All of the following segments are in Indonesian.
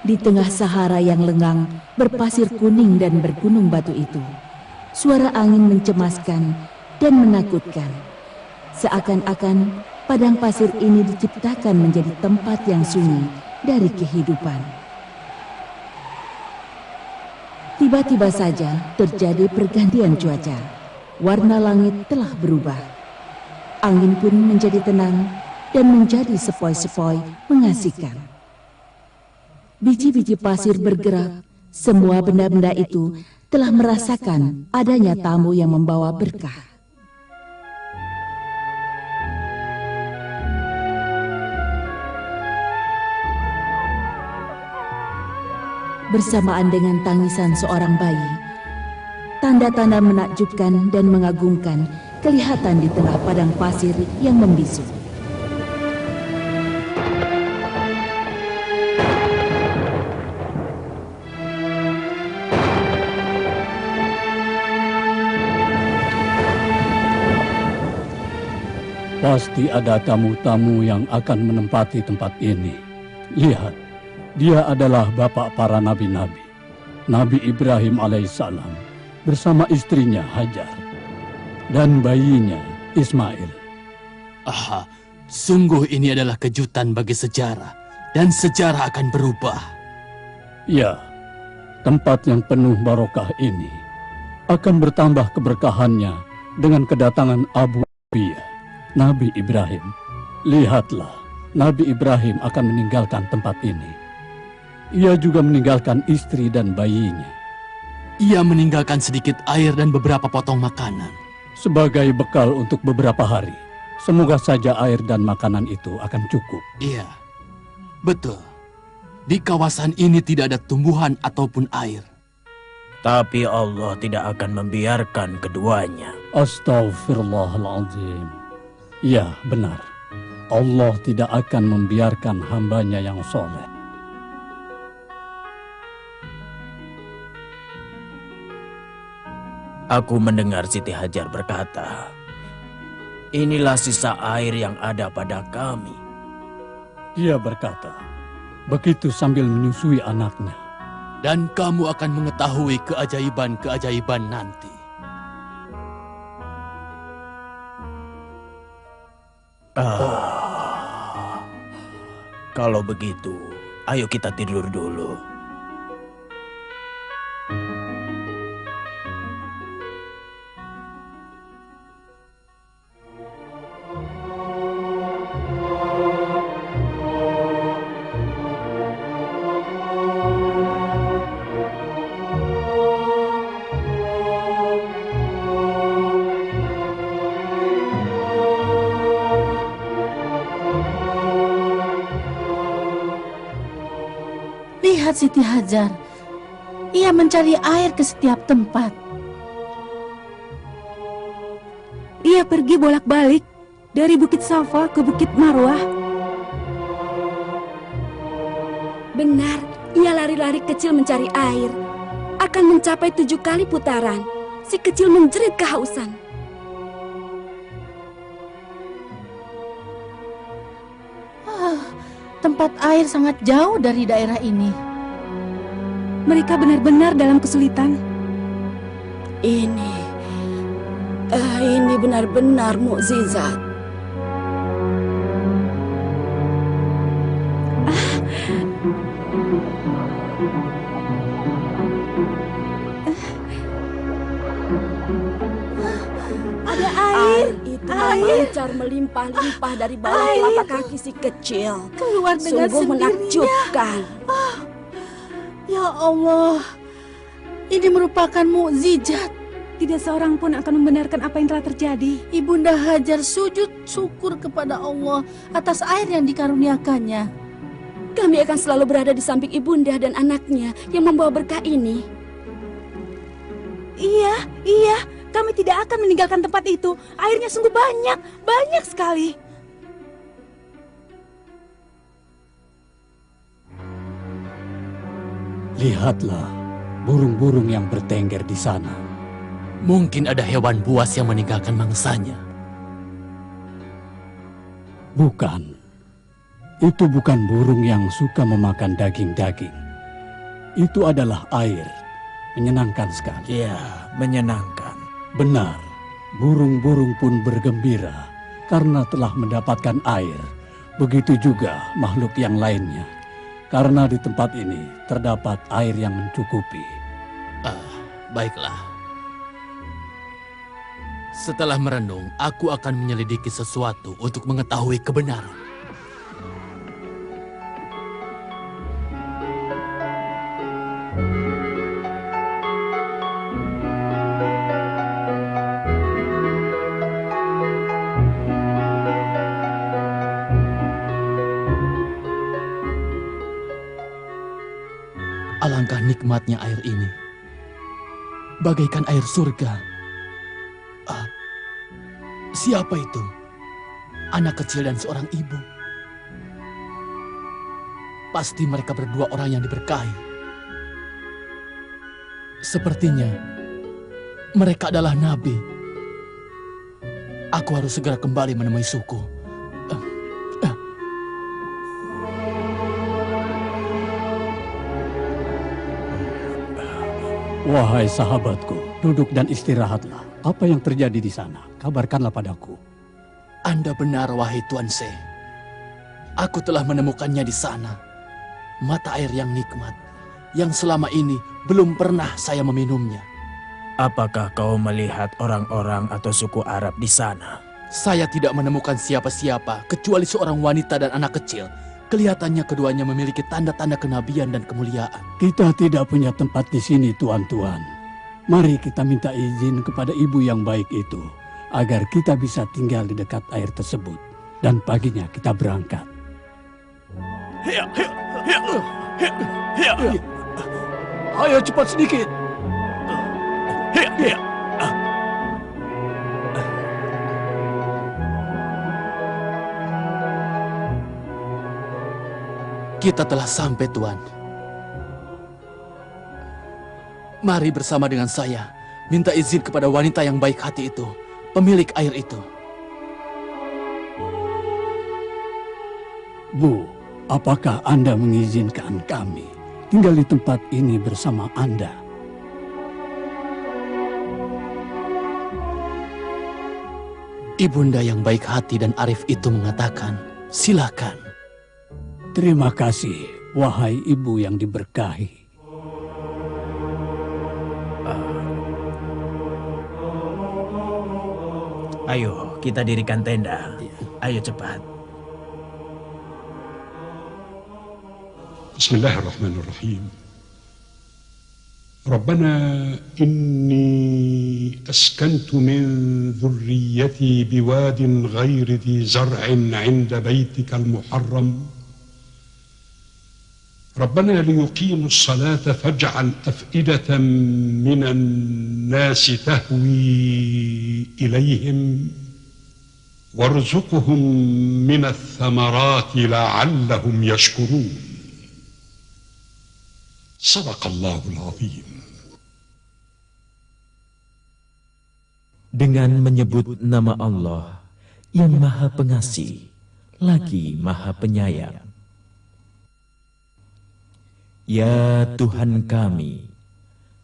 Di tengah Sahara yang lengang, berpasir kuning dan bergunung batu itu, suara angin mencemaskan dan menakutkan. Seakan-akan padang pasir ini diciptakan menjadi tempat yang sunyi dari kehidupan. Tiba-tiba saja terjadi pergantian cuaca. Warna langit telah berubah. Angin pun menjadi tenang dan menjadi sepoi-sepoi mengasihkan. Biji-biji pasir bergerak, semua benda-benda itu telah merasakan adanya tamu yang membawa berkah. Bersamaan dengan tangisan seorang bayi, tanda-tanda menakjubkan dan mengagumkan kelihatan di tengah padang pasir yang membisu. Pasti ada tamu-tamu yang akan menempati tempat ini. Lihat, dia adalah bapak para nabi-nabi. Nabi Ibrahim alaihissalam bersama istrinya Hajar dan bayinya Ismail. Aha, sungguh ini adalah kejutan bagi sejarah, dan sejarah akan berubah. Ya, tempat yang penuh barokah ini akan bertambah keberkahannya dengan kedatangan Abu Biyah, Nabi Ibrahim. Lihatlah, Nabi Ibrahim akan meninggalkan tempat ini. Ia juga meninggalkan istri dan bayinya. Ia meninggalkan sedikit air dan beberapa potong makanan. Sebagai bekal untuk beberapa hari. Semoga saja air dan makanan itu akan cukup. Iya, betul. Di kawasan ini tidak ada tumbuhan ataupun air. Tapi Allah tidak akan membiarkan keduanya. Astaghfirullahaladzim. Ya, benar. Allah tidak akan membiarkan hambanya yang soleh. Aku mendengar Siti Hajar berkata, inilah sisa air yang ada pada kami. Dia berkata, begitu sambil menyusui anaknya. Dan kamu akan mengetahui keajaiban-keajaiban nanti. Kalau begitu, ayo kita tidur dulu. Lihat Siti Hajar, ia mencari air ke setiap tempat. Ia pergi bolak-balik dari Bukit Safa ke Bukit Marwah. Benar, ia lari-lari kecil mencari air. Akan mencapai 7 kali putaran. Si kecil menjerit kehausan. Tempat air sangat jauh dari daerah ini. Mereka benar-benar dalam kesulitan. Ini benar-benar mukjizat. Ada air. Itu memancar melimpah-limpah dari bawah telapak kaki si kecil. Keluar dengan Sungguh sendirinya. menakjubkan. Ya Allah, ini merupakan mukjizat. Tidak seorang pun akan membenarkan apa yang telah terjadi. Ibunda Hajar sujud syukur kepada Allah atas air yang dikaruniakannya. Kami akan selalu berada di samping ibunda dan anaknya yang membawa berkah ini. Iya, kami tidak akan meninggalkan tempat itu. Airnya sungguh banyak sekali. Lihatlah, burung-burung yang bertengger di sana. Mungkin ada hewan buas yang meninggalkan mangsanya. Bukan. Itu bukan burung yang suka memakan daging-daging. itu adalah air. Menyenangkan sekali. Ya, menyenangkan. Benar, burung-burung pun bergembira karena telah mendapatkan air. Begitu juga makhluk yang lainnya. Karena di tempat ini terdapat air yang mencukupi. Baiklah. Setelah merenung, aku akan menyelidiki sesuatu untuk mengetahui kebenaran. Alangkah nikmatnya air ini. Bagaikan air surga. Siapa itu? Anak kecil dan seorang ibu. Pasti mereka berdua orang yang diberkahi. Sepertinya mereka adalah nabi. Aku harus segera kembali menemui suku. Wahai sahabatku, duduk dan istirahatlah. Apa yang terjadi di sana? Kabarkanlah padaku. Anda benar, wahai Tuan Se. Aku telah menemukannya di sana. Mata air yang nikmat, yang selama ini belum pernah saya meminumnya. Apakah kau melihat orang-orang atau suku Arab di sana? Saya tidak menemukan siapa-siapa kecuali seorang wanita dan anak kecil. Kelihatannya keduanya memiliki tanda-tanda kenabian dan kemuliaan. Kita tidak punya tempat di sini, tuan-tuan. Mari kita minta izin kepada ibu yang baik itu, agar kita bisa tinggal di dekat air tersebut. Dan paginya kita berangkat. Ayo cepat sedikit. Kita telah sampai, Tuan. Mari bersama dengan saya minta izin kepada wanita yang baik hati itu, pemilik air itu. Bu, apakah Anda mengizinkan kami tinggal di tempat ini bersama Anda? Ibunda yang baik hati dan arif itu mengatakan, silakan. Terima kasih, wahai ibu yang diberkahi. Ayo, kita dirikan tenda. Ayo cepat. Bismillahirrahmanirrahim. ربنا إني أسكنت من ذريتي بواد غير ذي زرع عند بيتك المحرم ربنا ليقيموا الصلاة فاجعل أفئدة من الناس تهوي إليهم وارزقهم من الثمرات لعلهم يشكرون صدق الله العظيم. Dengan menyebut nama Allah yang Maha Pengasih lagi Maha Penyayang. Ya Tuhan kami,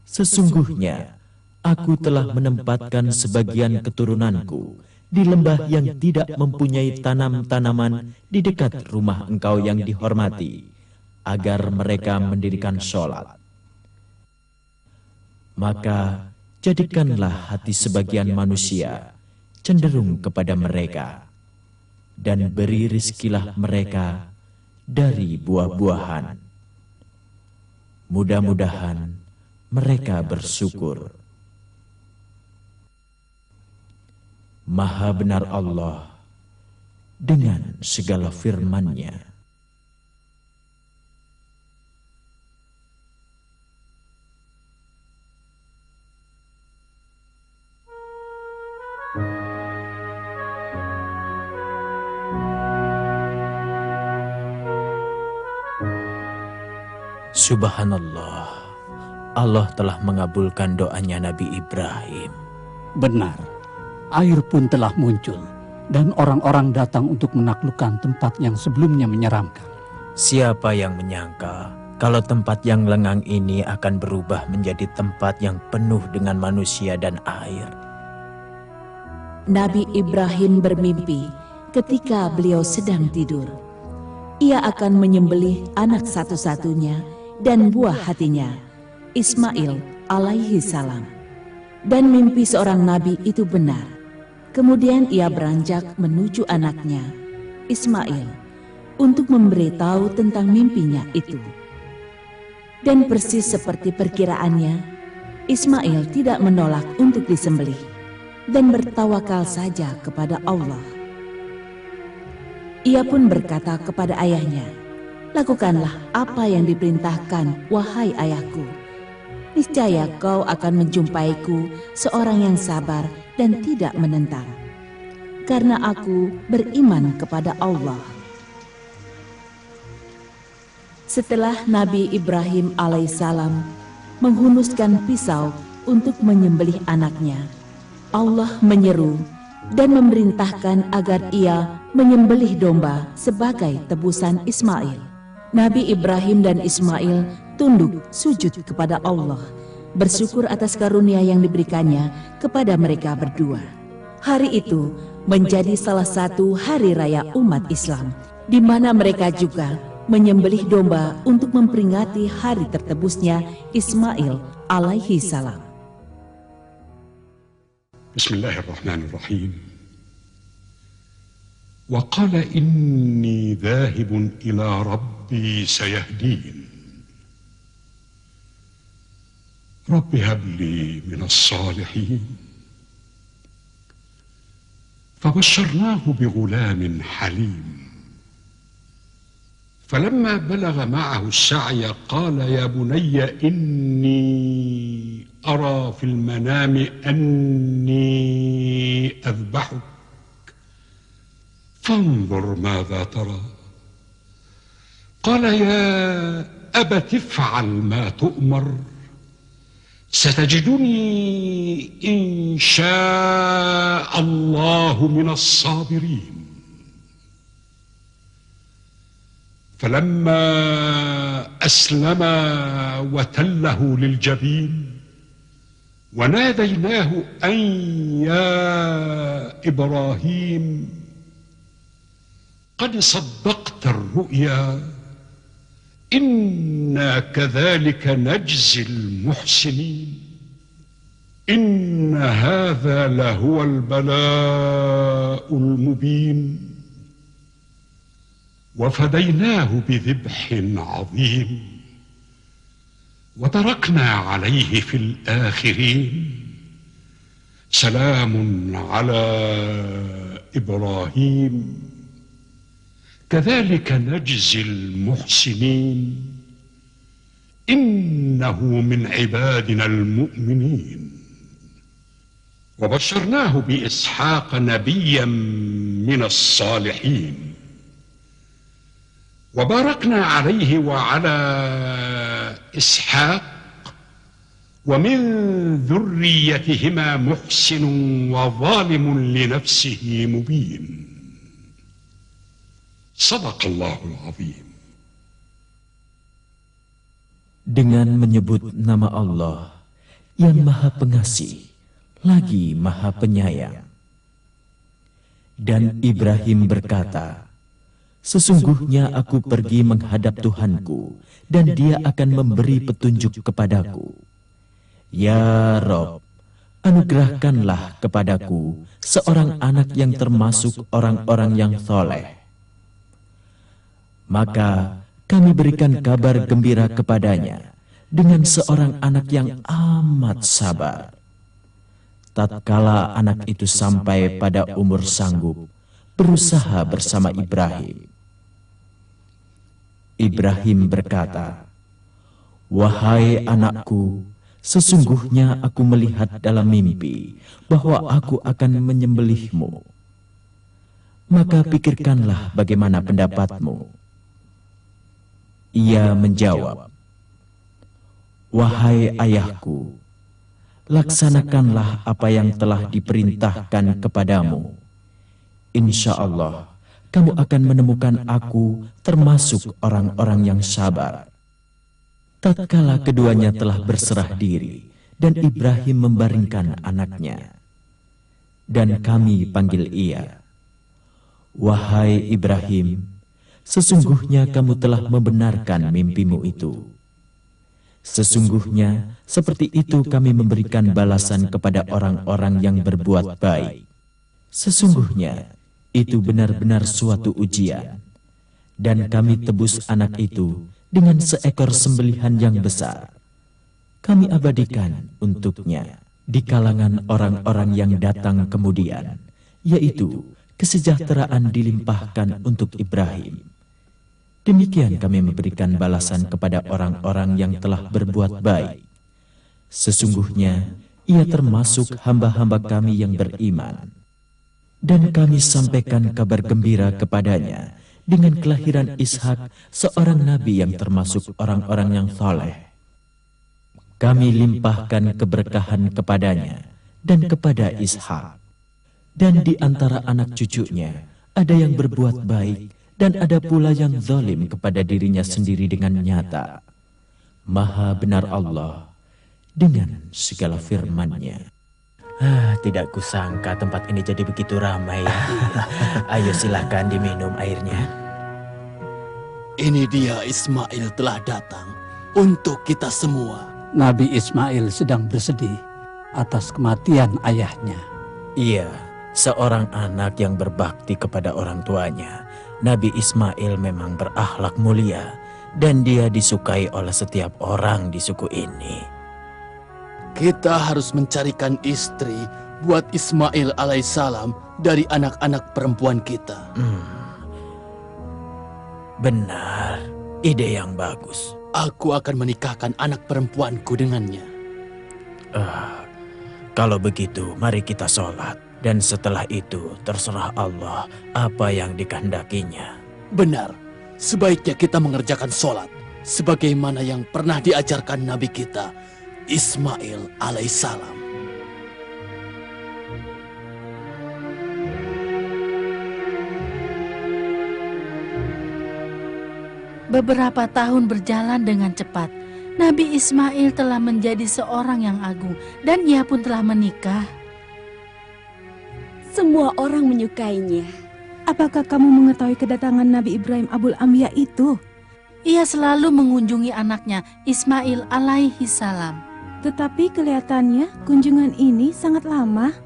sesungguhnya aku telah menempatkan sebagian keturunanku di lembah yang tidak mempunyai tanam-tanaman di dekat rumah Engkau yang dihormati, agar mereka mendirikan sholat. Maka jadikanlah hati sebagian manusia cenderung kepada mereka, dan beri rizkilah mereka dari buah-buahan. Mudah-mudahan mereka bersyukur. Maha benar Allah dengan segala firman-Nya. Subhanallah, Allah telah mengabulkan doanya Nabi Ibrahim. Benar, air pun telah muncul, dan orang-orang datang untuk menaklukkan tempat yang sebelumnya menyeramkan. Siapa yang menyangka kalau tempat yang lengang ini akan berubah menjadi tempat yang penuh dengan manusia dan air. Nabi Ibrahim bermimpi ketika beliau sedang tidur. Ia akan menyembelih anak satu-satunya dan buah hatinya, Ismail alaihi salam. Dan mimpi seorang nabi itu benar. Kemudian ia beranjak menuju anaknya, Ismail, untuk memberitahu tentang mimpinya itu. Dan persis seperti perkiraannya, Ismail tidak menolak untuk disembelih dan bertawakal saja kepada Allah. Ia pun berkata kepada ayahnya, "Lakukanlah apa yang diperintahkan, wahai ayahku. Niscaya kau akan menjumpaiku seorang yang sabar dan tidak menentang, karena aku beriman kepada Allah." Setelah Nabi Ibrahim alaihissalam menghunuskan pisau untuk menyembelih anaknya, Allah menyeru dan memerintahkan agar ia menyembelih domba sebagai tebusan Ismail. Nabi Ibrahim dan Ismail tunduk sujud kepada Allah, bersyukur atas karunia yang diberikannya kepada mereka berdua. Hari itu menjadi salah satu hari raya umat Islam, di mana mereka juga menyembelih domba untuk memperingati hari tertebusnya Ismail alaihi salam. Bismillahirrahmanirrahim. Wa qala inni dhahibun ila rabbi sayahdin. Rabbi habli minas salihin. Fabashsharnahu bighulamin halim. فلما بلغ معه السعي قال يا بني إني أرى في المنام أني أذبحك فانظر ماذا ترى قال يا أبت افعل ما تؤمر ستجدني إن شاء الله من الصابرين فلما أسلما وتله للجبين وناديناه أن يا إبراهيم قد صدقت الرؤيا إنا كذلك نجزي المحسنين إن هذا لهو البلاء المبين وفديناه بذبح عظيم وتركنا عليه في الآخرين سلام على إبراهيم كذلك نجزي المحسنين إنه من عبادنا المؤمنين وبشرناه بإسحاق نبيا من الصالحين وباركنا عليه وعلى إسحاق ومن ذريتهما محسن وظالم لنفسه مبين صدق الله العظيم. Dengan menyebut nama Allah yang Maha Pengasih lagi Maha Penyayang. Dan Ibrahim berkata, "Sesungguhnya aku pergi menghadap Tuhanku, dan Dia akan memberi petunjuk kepadaku. Ya Rob, anugerahkanlah kepadaku seorang anak yang termasuk orang-orang yang soleh." Maka kami berikan kabar gembira kepadanya dengan seorang anak yang amat sabar. Tatkala anak itu sampai pada umur sanggup, berusaha bersama Ibrahim. Ibrahim berkata, "Wahai anakku, sesungguhnya aku melihat dalam mimpi bahwa aku akan menyembelihmu. Maka pikirkanlah bagaimana pendapatmu." Ia menjawab, "Wahai ayahku, laksanakanlah apa yang telah diperintahkan kepadamu. Insya Allah, kamu akan menemukan aku termasuk orang-orang yang sabar." tatkala keduanya telah berserah diri dan Ibrahim membaringkan anaknya. Dan kami panggil ia, "Wahai Ibrahim, sesungguhnya kamu telah membenarkan mimpimu itu. Sesungguhnya seperti itu kami memberikan balasan kepada orang-orang yang berbuat baik. Sesungguhnya itu benar-benar suatu ujian. Dan kami tebus anak itu dengan seekor sembelihan yang besar. Kami abadikan untuknya di kalangan orang-orang yang datang kemudian, yaitu kesejahteraan dilimpahkan untuk Ibrahim. Demikian kami memberikan balasan kepada orang-orang yang telah berbuat baik. Sesungguhnya ia termasuk hamba-hamba kami yang beriman. Dan kami sampaikan kabar gembira kepadanya dengan kelahiran Ishak, seorang nabi yang termasuk orang-orang yang saleh. Kami limpahkan keberkahan kepadanya dan kepada Ishak. Dan di antara anak cucunya ada yang berbuat baik dan ada pula yang zalim kepada dirinya sendiri dengan nyata. Maha benar Allah dengan segala firman-Nya. Tidak kusangka tempat ini jadi begitu ramai. Ayo silahkan diminum airnya. Ini dia Ismail telah datang untuk kita semua. Nabi Ismail sedang bersedih atas kematian ayahnya. Iya, seorang anak yang berbakti kepada orang tuanya. Nabi Ismail memang berakhlak mulia dan dia disukai oleh setiap orang di suku ini. Kita harus mencarikan istri buat Ismail alaihissalam dari anak-anak perempuan kita. Benar, ide yang bagus. Aku akan menikahkan anak perempuanku dengannya. Kalau begitu, mari kita sholat. Dan setelah itu, terserah Allah apa yang dikehendakinya. Benar, sebaiknya kita mengerjakan sholat sebagaimana yang pernah diajarkan Nabi kita, Ismail alaihissalam. Beberapa tahun berjalan dengan cepat. Nabi Ismail telah menjadi seorang yang agung dan ia pun telah menikah. Semua orang menyukainya. Apakah kamu mengetahui kedatangan Nabi Ibrahim Abul Anbiya itu? Ia selalu mengunjungi anaknya Ismail alaihi salam. Tetapi kelihatannya kunjungan ini sangat lama.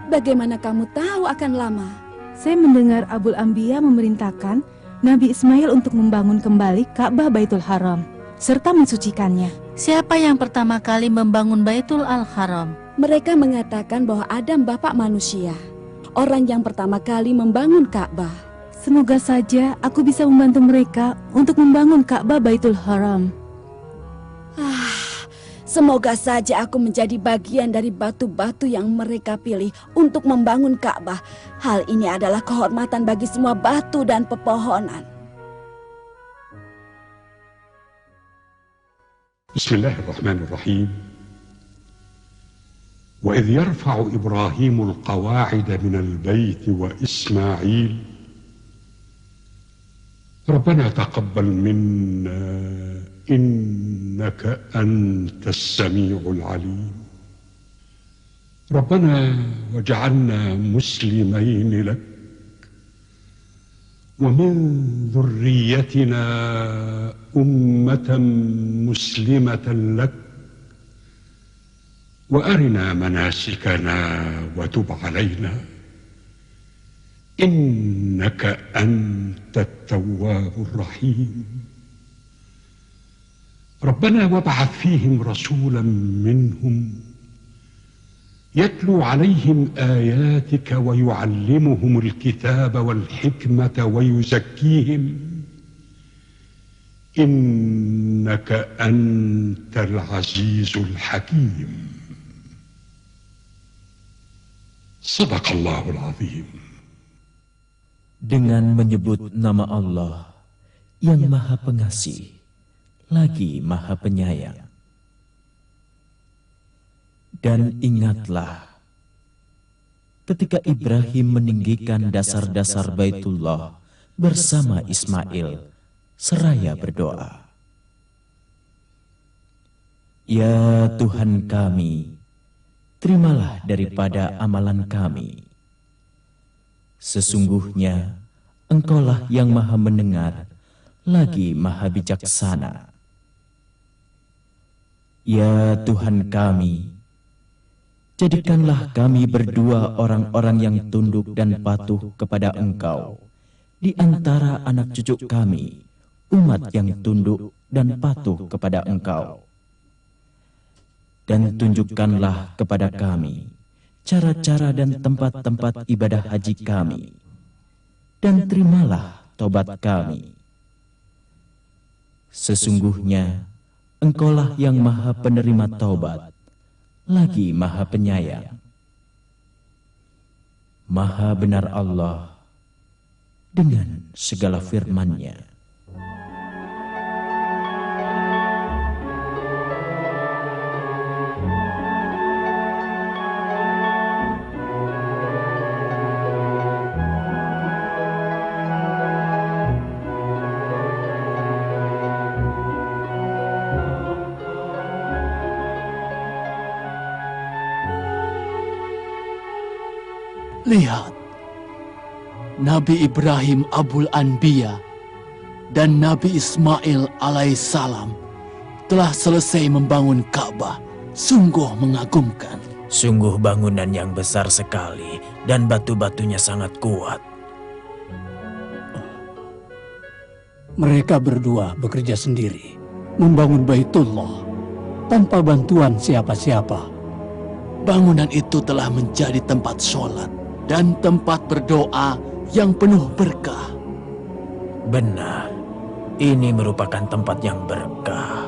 Bagaimana kamu tahu akan lama? Saya mendengar Abul Anbiya memerintahkan Nabi Ismail untuk membangun kembali Ka'bah Baitul Haram serta mensucikannya. Siapa yang pertama kali membangun Baitul Al-Haram? Mereka mengatakan bahwa Adam bapak manusia, orang yang pertama kali membangun Ka'bah. Semoga saja aku bisa membantu mereka untuk membangun Ka'bah Baitul Haram. Semoga saja aku menjadi bagian dari batu-batu yang mereka pilih untuk membangun Ka'bah. Hal ini adalah kehormatan bagi semua batu dan pepohonan. Bismillahirrahmanirrahim. وإذ يرفع إبراهيم القواعد من البيت وإسماعيل ربنا تقبل منا إنك أنت السميع العليم ربنا واجعلنا مسلمين لك ومن ذريتنا أمة مسلمة لك وأرنا مناسكنا وتب علينا إنك أنت التواب الرحيم ربنا وابعث فيهم رسولا منهم يتلو عليهم آياتك ويعلمهم الكتاب والحكمة ويزكيهم إنك أنت العزيز الحكيم صدق الله العظيم. Dengan menyebut nama Allah yang Maha Pengasih lagi Maha Penyayang. Dan ingatlah ketika Ibrahim meninggikan dasar-dasar Baitullah bersama Ismail seraya berdoa. Ya Tuhan kami, terimalah daripada amalan kami. Sesungguhnya Engkaulah yang maha mendengar, lagi maha bijaksana. Ya Tuhan kami, jadikanlah kami berdua orang-orang yang tunduk dan patuh kepada Engkau, di antara anak cucu kami, umat yang tunduk dan patuh kepada Engkau. Dan tunjukkanlah kepada kami cara-cara dan tempat-tempat ibadah haji kami, dan terimalah tobat kami. Sesungguhnya Engkaulah yang maha penerima taubat, lagi maha penyayang. Maha benar Allah dengan segala firman-Nya. Lihat, Nabi Ibrahim Abul Anbiya dan Nabi Ismail alaihissalam telah selesai membangun Ka'bah. Sungguh mengagumkan. Sungguh bangunan yang besar sekali dan batu-batunya sangat kuat. Mereka berdua bekerja sendiri, membangun Baitullah tanpa bantuan siapa-siapa. Bangunan itu telah menjadi tempat sholat dan tempat berdoa yang penuh berkah. Benar, ini merupakan tempat yang berkah.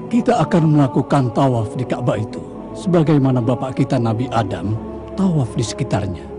Kita akan melakukan tawaf di Ka'bah itu, sebagaimana bapak kita Nabi Adam tawaf di sekitarnya.